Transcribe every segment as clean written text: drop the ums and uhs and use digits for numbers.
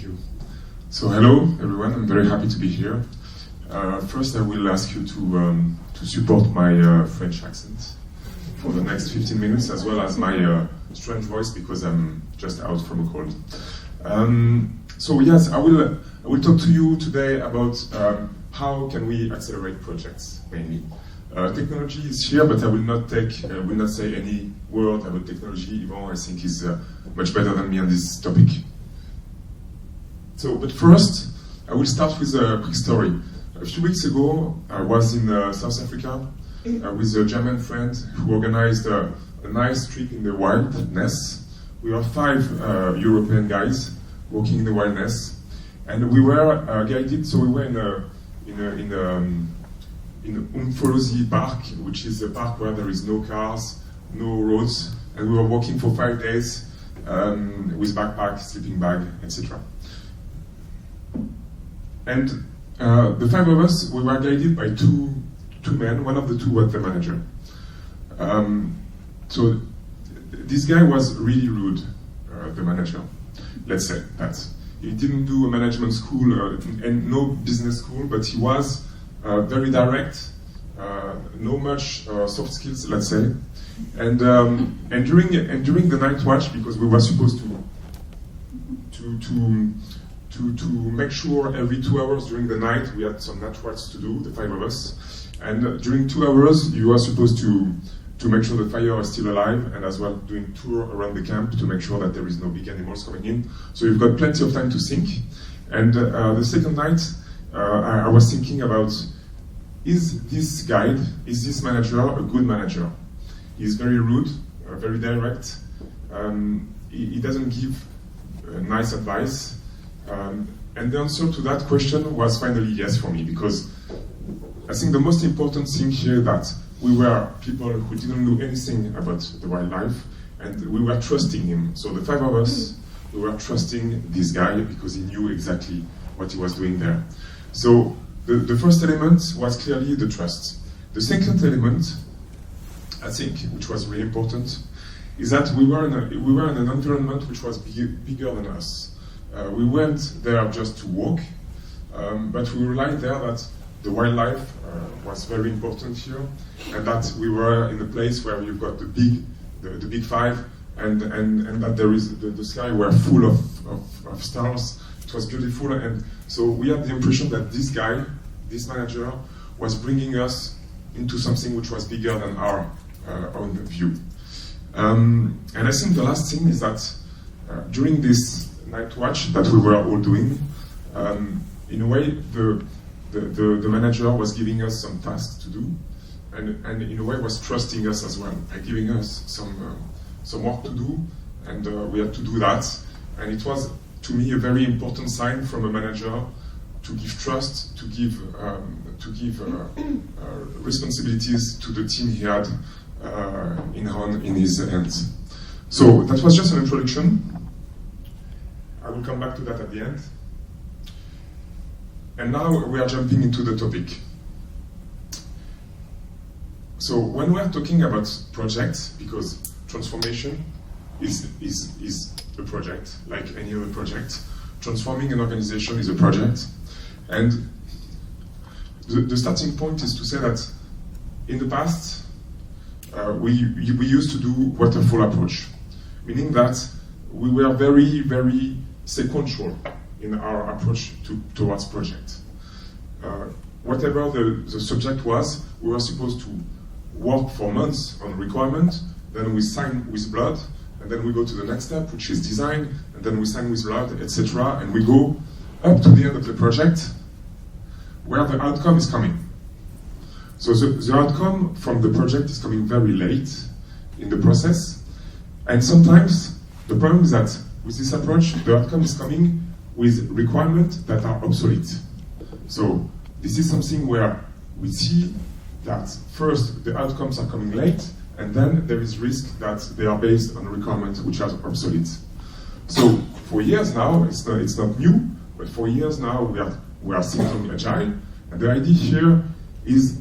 Thank you. So hello everyone, I'm very happy to be here. First I will ask you to support my French accent for the next 15 minutes, as well as my strange voice, because I'm just out from a cold. So yes, I will talk to you today about how can we accelerate projects, mainly. Technology is here, but I will not say any word about technology. Yvon, I think, is much better than me on this topic. So, but first, I will start with a quick story. A few weeks ago, I was in South Africa with a German friend who organized a nice trip in the wilderness. We were 5 European guys working in the wilderness, and we were guided. So we were in Umfolozi Park, which is a park where there is no cars, no roads, and we were walking for 5 days with backpack, sleeping bag, etc. And the 5 of us, we were guided by two men. One of the two was the manager. So this guy was really rude, the manager. Let's say that. He didn't do a management school and no business school, but he was very direct, no much soft skills, let's say. And during the night watch, because we were supposed to make sure every 2 hours during the night we had some night watch to do, the 5 of us. And during 2 hours you are supposed to make sure the fire is still alive, and as well doing tour around the camp to make sure that there is no big animals coming in. So you've got plenty of time to think. And the second night I was thinking about, is this manager a good manager? He's very rude, very direct. He doesn't give nice advice. And the answer to that question was finally yes for me, because I think the most important thing here that we were people who didn't know anything about the wildlife, and we were trusting him. So the 5 of us, we were trusting this guy because he knew exactly what he was doing there. So the first element was clearly the trust. The second element, I think, which was really important, is that we were in an environment which was bigger than us. We went there just to walk, but we realized there that the wildlife was very important here, and that we were in a place where you've got the big 5, and that there is the sky were full of stars. It was beautiful, and so we had the impression that this guy, this manager, was bringing us into something which was bigger than our own view. And I think the last thing is that during this night watch that we were all doing, in a way the manager was giving us some tasks to do, and in a way was trusting us as well by giving us some work to do, and we had to do that. And it was, to me, a very important sign from a manager to give trust, to give responsibilities to the team he had in his hands. So that was just an introduction. I will come back to that at the end. And now we are jumping into the topic. So when we are talking about projects, because transformation is a project, like any other project, transforming an organization is a project. And the starting point is to say that in the past, we used to do waterfall approach, meaning that we were very, very sequential in our approach towards project. Whatever the subject was, we were supposed to work for months on requirement, then we sign with blood, and then we go to the next step, which is design, and then we sign with blood, etc. And we go up to the end of the project, where the outcome is coming. So the outcome from the project is coming very late in the process, and sometimes the problem is that with this approach, the outcome is coming with requirements that are obsolete. So this is something where we see that first the outcomes are coming late, and then there is risk that they are based on requirements which are obsolete. So for years now, it's not new, but for years now we are thinking agile, and the idea here is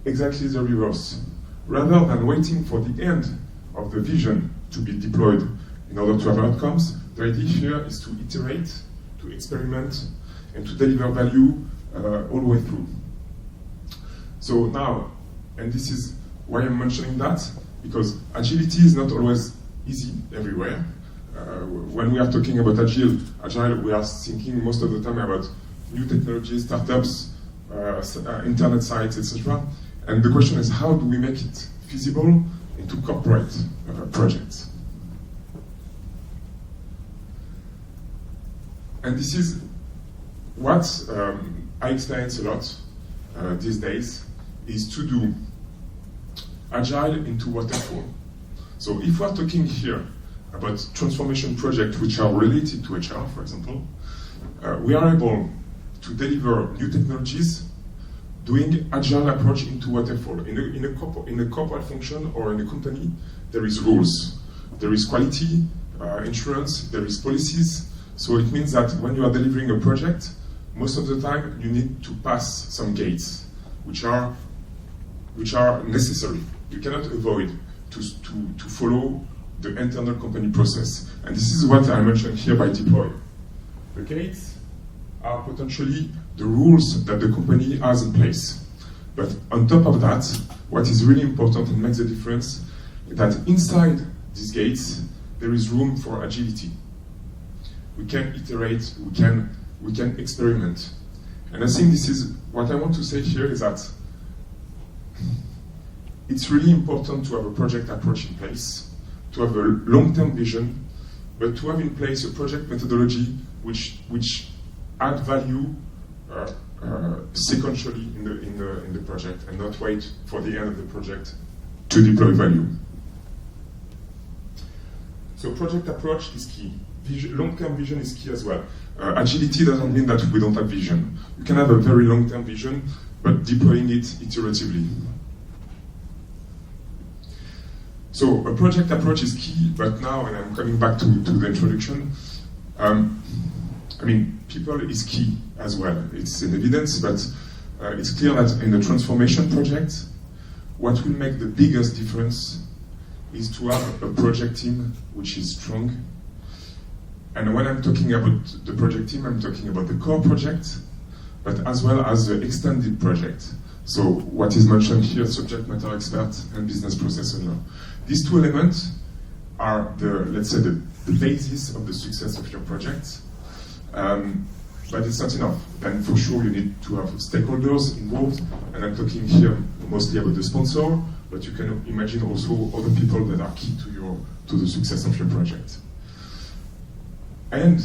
exactly the reverse. Rather than waiting for the end of the vision to be deployed in order to have outcomes, the idea here is to iterate to experiment, and to deliver value all the way through. So now, and this is why I'm mentioning that, because agility is not always easy everywhere. When we are talking about agile, we are thinking most of the time about new technologies, startups, internet sites, etc. And the question is, how do we make it feasible into corporate projects? And this is what I experience a lot these days, is to do agile into waterfall. So if we're talking here about transformation projects which are related to HR, for example, we are able to deliver new technologies doing agile approach into waterfall. In a corporate function or in a company, there is rules. There is quality, insurance, there is policies. So it means that when you are delivering a project, most of the time you need to pass some gates, which are necessary. You cannot avoid to follow the internal company process. And this is what I mentioned here by deploy. The gates are potentially the rules that the company has in place. But on top of that, what is really important and makes a difference is that inside these gates, there is room for agility. We can iterate, we can experiment. And I think this is what I want to say here is that it's really important to have a project approach in place, to have a long-term vision, but to have in place a project methodology which add value sequentially in the project, and not wait for the end of the project to deploy value. So project approach is key. Long-term vision is key as well. Agility doesn't mean that we don't have vision. You can have a very long-term vision, but deploying it iteratively. So a project approach is key, but now, and I'm coming back to the introduction, people is key as well. It's an evidence, but it's clear that in the transformation project, what will make the biggest difference is to have a project team which is strong. And when I'm talking about the project team, I'm talking about the core project, but as well as the extended project. So what is mentioned here, subject matter expert and business process owner. These two elements are let's say the basis of the success of your project. But it's not enough. Then for sure you need to have stakeholders involved, and I'm talking here mostly about the sponsor, but you can imagine also other people that are key to the success of your project. And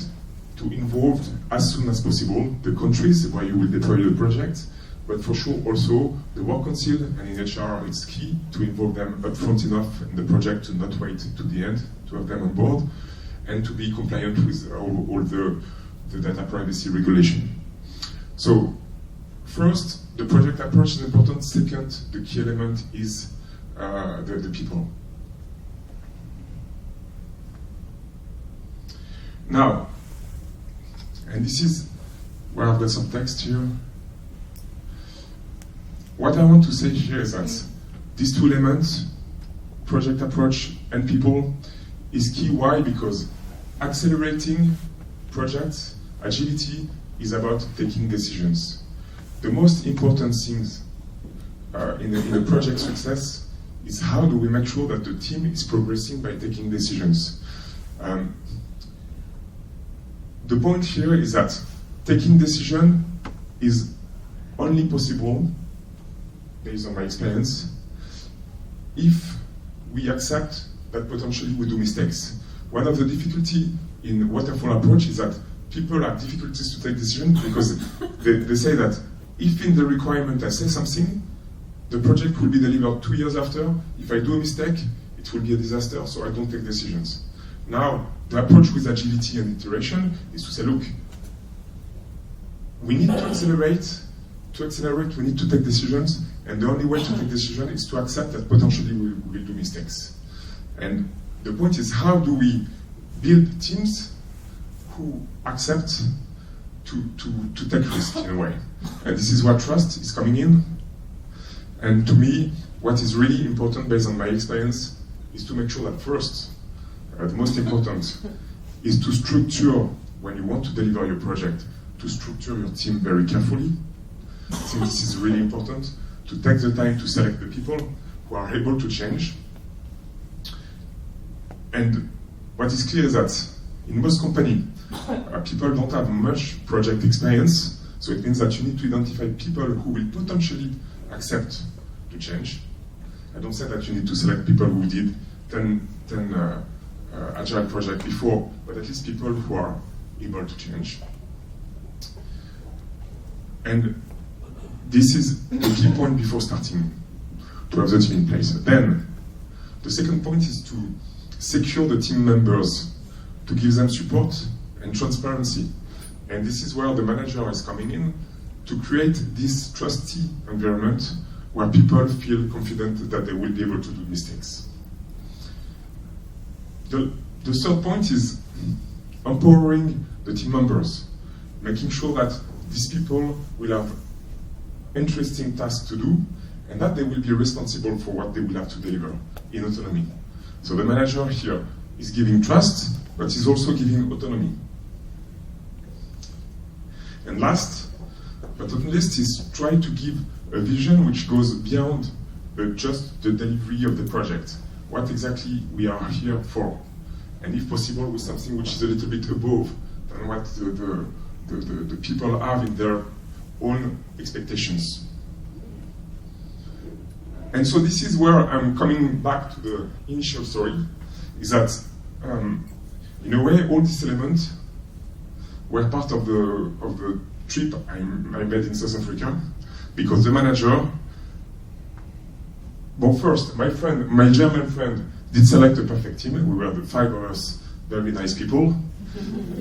to involve as soon as possible the countries where you will deploy the project, but for sure also the work council, and in HR it's key to involve them upfront enough in the project to not wait to the end, to have them on board, and to be compliant with all the data privacy regulation. So first, the project approach is important. Second, the key element is the people. Now, and this is where I've got some text here. What I want to say here is that these two elements, project approach and people, is key. Why? Because accelerating projects, agility, is about taking decisions. The most important things in the project success is how do we make sure that the team is progressing by taking decisions. The point here is that taking decision is only possible, based on my experience, if we accept that potentially we do mistakes. One of the difficulty in waterfall approach is that people have difficulties to take decisions because they say that if in the requirement I say something, the project will be delivered 2 years after. If I do a mistake, it will be a disaster, so I don't take decisions. Now, the approach with agility and iteration is to say, look, we need to accelerate. To accelerate, we need to take decisions, and the only way to take decisions is to accept that potentially we will do mistakes. And the point is, how do we build teams who accept to take risk in a way? And this is where trust is coming in. And to me, what is really important based on my experience is to make sure that first, the most important is to structure when you want to deliver your project, to structure your team very carefully. I think this is really important, to take the time to select the people who are able to change. And what is clear is that in most companies, people don't have much project experience, so it means that you need to identify people who will potentially accept to change. I don't say that you need to select people who did 10 agile projects before, but at least people who are able to change. And this is the key point before starting, to have the team in place. Then, the second point is to secure the team members, to give them support and transparency. And this is where the manager is coming in, to create this trusty environment where people feel confident that they will be able to do mistakes. The third point is empowering the team members, making sure that these people will have interesting tasks to do and that they will be responsible for what they will have to deliver in autonomy. So the manager here is giving trust, but is also giving autonomy. And last, but not least, is try to give a vision which goes beyond just the delivery of the project. What exactly we are here for, and if possible, with something which is a little bit above than what the people have in their own expectations. And so this is where I'm coming back to the initial story, is that in a way all these elements were part of the trip I made in South Africa, because the manager, well, first, my German friend did select a perfect team. We were the 5 of us, very nice people.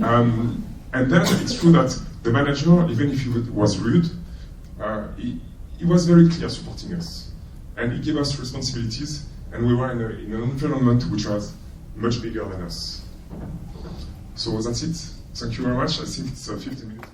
And then it's true that the manager, even if he was rude, he was very clear supporting us. And he gave us responsibilities, and we were in an environment which was much bigger than us. So that's it. Thank you very much. I think it's 15 minutes.